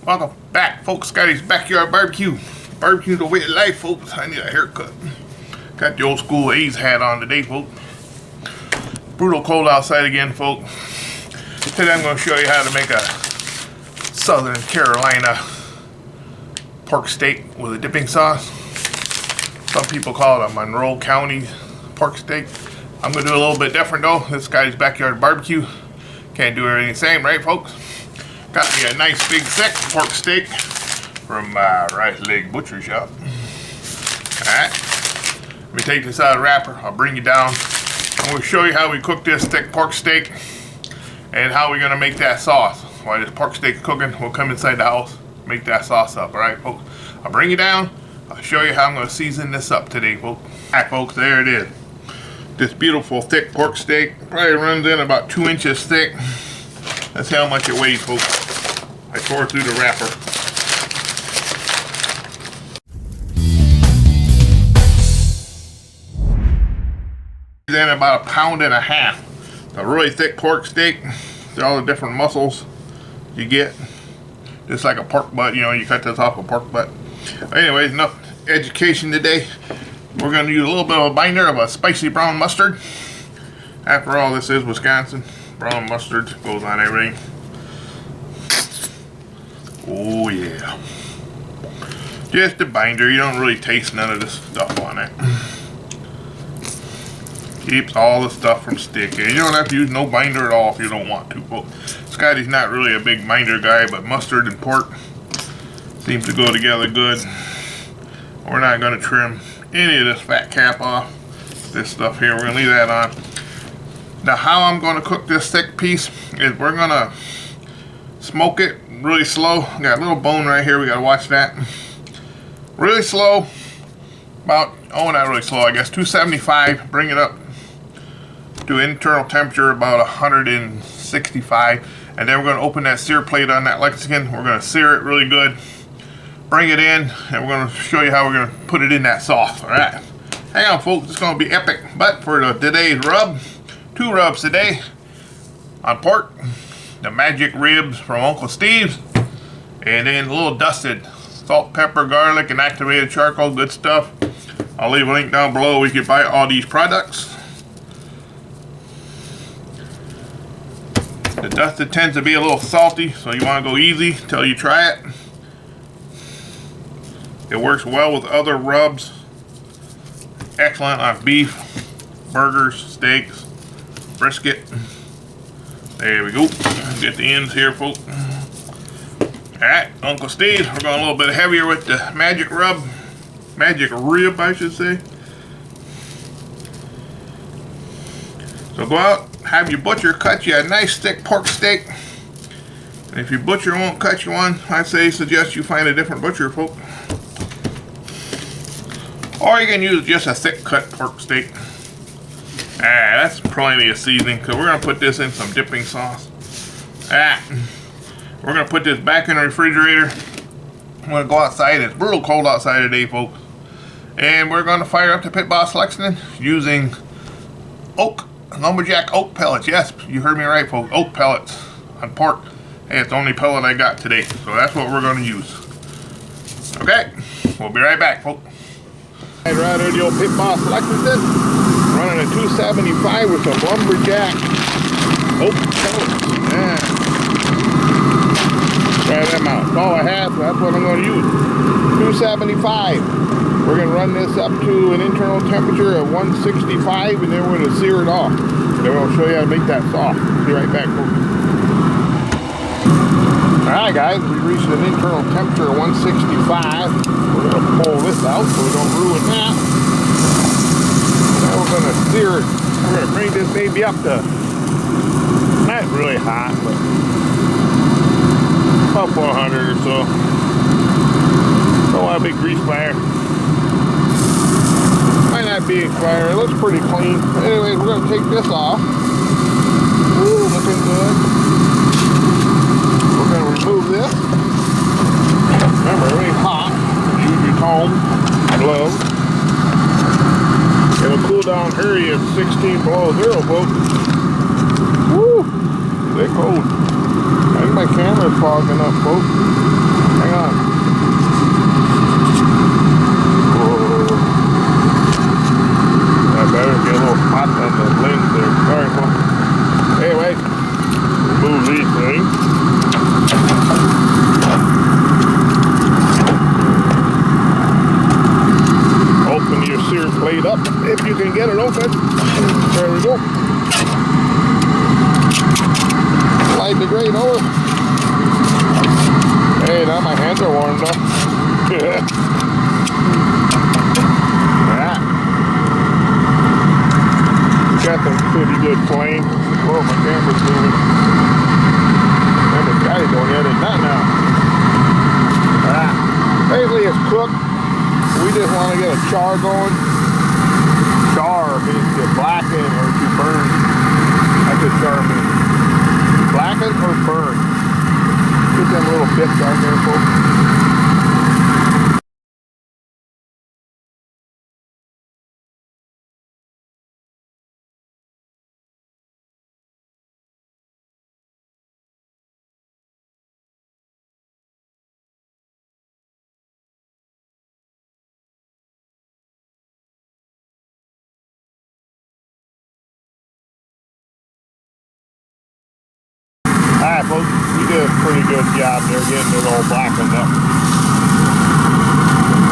Welcome back, folks. Scotty's Backyard Barbecue. Barbecue the way of life, folks. I need a haircut. Got the old school A's hat on today, folks. Brutal cold outside again, folks. Today I'm going to show you how to make a Southern Carolina pork steak with a dipping sauce. Some people call it a Monroe County pork steak. I'm going to do a little bit different though. This Scotty's Backyard Barbecue. Can't do everything the same, right, folks? Got me a nice big thick pork steak from Rice Leg Butcher Shop. Alright, let me take this out of the wrapper. I'll bring you down. I'm going to show you how we cook this thick pork steak and how we're going to make that sauce. While this pork steak is cooking, we'll come inside the house, make that sauce up. Alright, folks? I'll bring you down. I'll show you how I'm going to season this up today, folks. Alright, folks, there it is. This beautiful thick pork steak probably runs in about 2 inches thick. That's how much it weighs, folks. I tore through the wrapper. Then about 1.5 pounds. A really thick pork steak. See all the different muscles you get. Just like a pork butt, you know, you cut this off a pork butt. Anyways, enough education today. We're going to use a little bit of a binder of a spicy brown mustard. After all, this is Wisconsin. Brown mustard goes on everything. Oh yeah. Just a binder. You don't really taste none of this stuff on it. Keeps all the stuff from sticking. You don't have to use no binder at all if you don't want to. Well, Scotty's not really a big binder guy, but mustard and pork seems to go together good. We're not going to trim any of this fat cap off. This stuff here, we're going to leave that on. Now how I'm going to cook this thick piece is we're going to smoke it really slow. Got a little bone right here, we got to watch that. Really slow, about, oh not really slow, I guess 275, bring it up to internal temperature about 165, and then we're going to open that sear plate on that Mexican. We're going to sear it really good, bring it in, and we're going to show you how we're going to put it in that sauce. Alright, hang on folks, it's going to be epic. But for today's rub, 2 rubs today on pork, the magic ribs from Uncle Steve's, and then a little dusted salt, pepper, garlic, and activated charcoal. Good stuff. I'll leave a link down below. We can buy all these products. The dusted tends to be a little salty, so you want to go easy until you try it. It works well with other rubs. Excellent on beef, burgers, steaks, brisket. There we go. Get the ends here, folks. Alright, Uncle Steve, we're going a little bit heavier with the magic rub. Magic rib, I should say. So go out, have your butcher cut you a nice thick pork steak. And if your butcher won't cut you one, I suggest you find a different butcher, folks. Or you can use just a thick cut pork steak. That's plenty of seasoning, because we're going to put this in some dipping sauce. We're going to put this back in the refrigerator. I'm going to go outside. It's brutal cold outside today, folks. And we're going to fire up the Pit Boss Lexington using lumberjack oak pellets. Yes, you heard me right, folks. Oak pellets on pork. Hey, it's the only pellet I got today. So that's what we're going to use. Okay, we'll be right back, folks. Right here, the old Pit Boss Lexington. Running a 275 with some lumberjack oak pellets. Try them out. That's all I have, so that's what I'm going to use. 275. We're going to run this up to an internal temperature of 165, and then we're going to sear it off. And then we'll show you how to make that sauce. Be right back, folks. Alright guys, we reached an internal temperature of 165. We're going to pull this out so we don't ruin that. Now we're going to sear it. We're going to bring this baby up to, not really hot, but about 400 or so. Don't want a big grease fire. Might not be a fire. It looks pretty clean. Anyways, we're going to take this off. Ooh, looking good. We're going to remove this. Remember, everything's hot. Use your comb, glove. It'll cool down hurry at 16 below zero, folks. Woo! They're cold. I think my camera's fogging up, folks. can get it open. There we go. Slide the grate over. Hey, now my hands are warmed up. Got some pretty good flame. Whoa, my camera's moving. Remember, Scotty don't edit that now. Basically it's cooked. We just want to get a char going. Char means to blacken or to burn. That's what char means. Blacken or burn. Get them little bits on there, folks. Alright folks, we did a pretty good job there getting it all blackened up.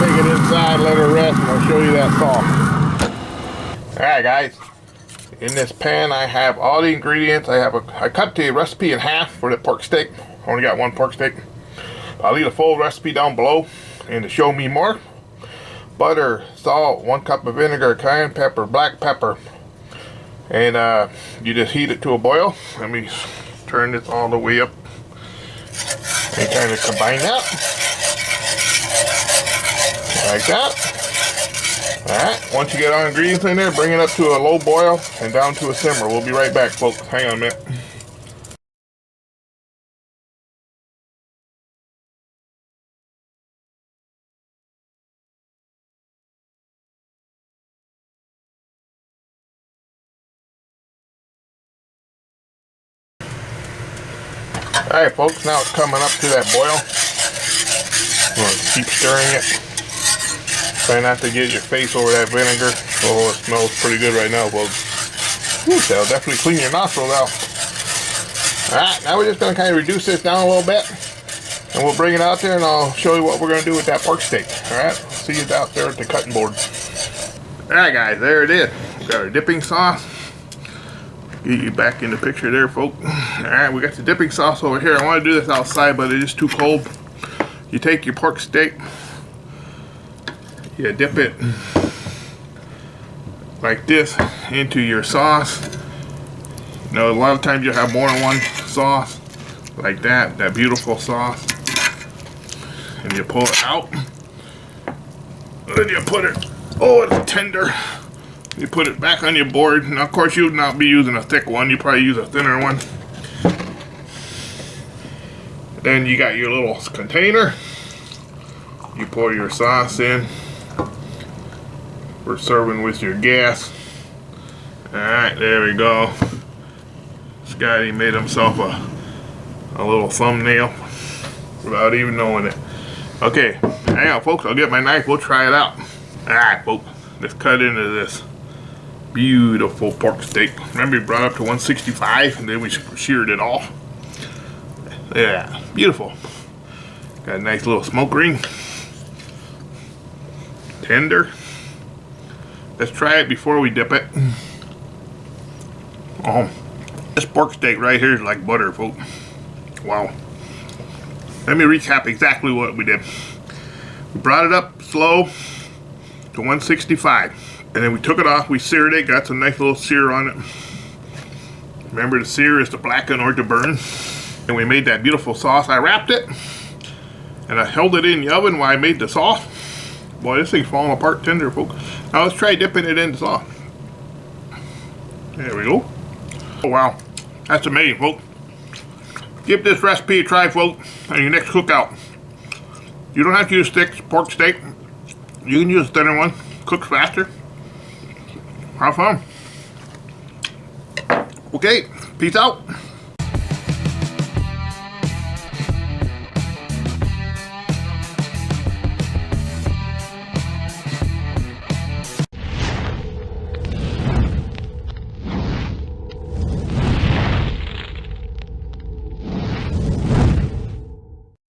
Take it inside, let it rest, and I'll show you that sauce. Alright guys, in this pan I have all the ingredients. I cut the recipe in half for the pork steak. I only got one pork steak. I'll leave the full recipe down below. And to show me more, butter, salt, 1 cup of vinegar, cayenne pepper, black pepper. And you just heat it to a boil. Let me turn this all the way up and kind of combine that like that. Alright, once you get all ingredients in there, bring it up to a low boil and down to a simmer. We'll be right back, folks. Hang on a minute. Alright folks, now it's coming up to that boil. I'm going to keep stirring it. Try not to get your face over that vinegar. Oh, it smells pretty good right now, folks. Ooh, that'll definitely clean your nostrils out. Alright, now we're just going to kind of reduce this down a little bit. And we'll bring it out there and I'll show you what we're going to do with that pork steak. Alright, see you out there at the cutting board. Alright guys, there it is. We've got our dipping sauce. Get you back in the picture there, folks. Alright, we got the dipping sauce over here. I want to do this outside, but it is too cold. You take your pork steak, you dip it like this into your sauce. You know, a lot of times you'll have more than one sauce, like that beautiful sauce. And you pull it out. Then you put it, oh, it's tender. You put it back on your board. Now, of course, you would not be using a thick one. You probably use a thinner one. Then you got your little container. You pour your sauce in. We're serving with your gas. Alright, there we go. Scotty made himself a little thumbnail without even knowing it. Okay, hang on, folks. I'll get my knife. We'll try it out. Alright, folks. Let's cut into this beautiful pork steak. Remember, we brought it up to 165 and then we sheared it off. Yeah, beautiful. Got a nice little smoke ring. Tender. Let's try it before we dip it. Oh, this pork steak right here is like butter, folks. Wow. Let me recap exactly what we did. We brought it up slow to 165. And then we took it off, we seared it, got some nice little sear on it. Remember, the sear is to blacken or to burn. And we made that beautiful sauce. I wrapped it, and I held it in the oven while I made the sauce. Boy, this thing's falling apart tender, folks. Now let's try dipping it in the sauce. There we go. Oh wow, that's amazing, folks. Give this recipe a try, folks, on your next cookout. You don't have to use thick pork steak. You can use a thinner one. Cooks faster. Have fun. Okay, peace out.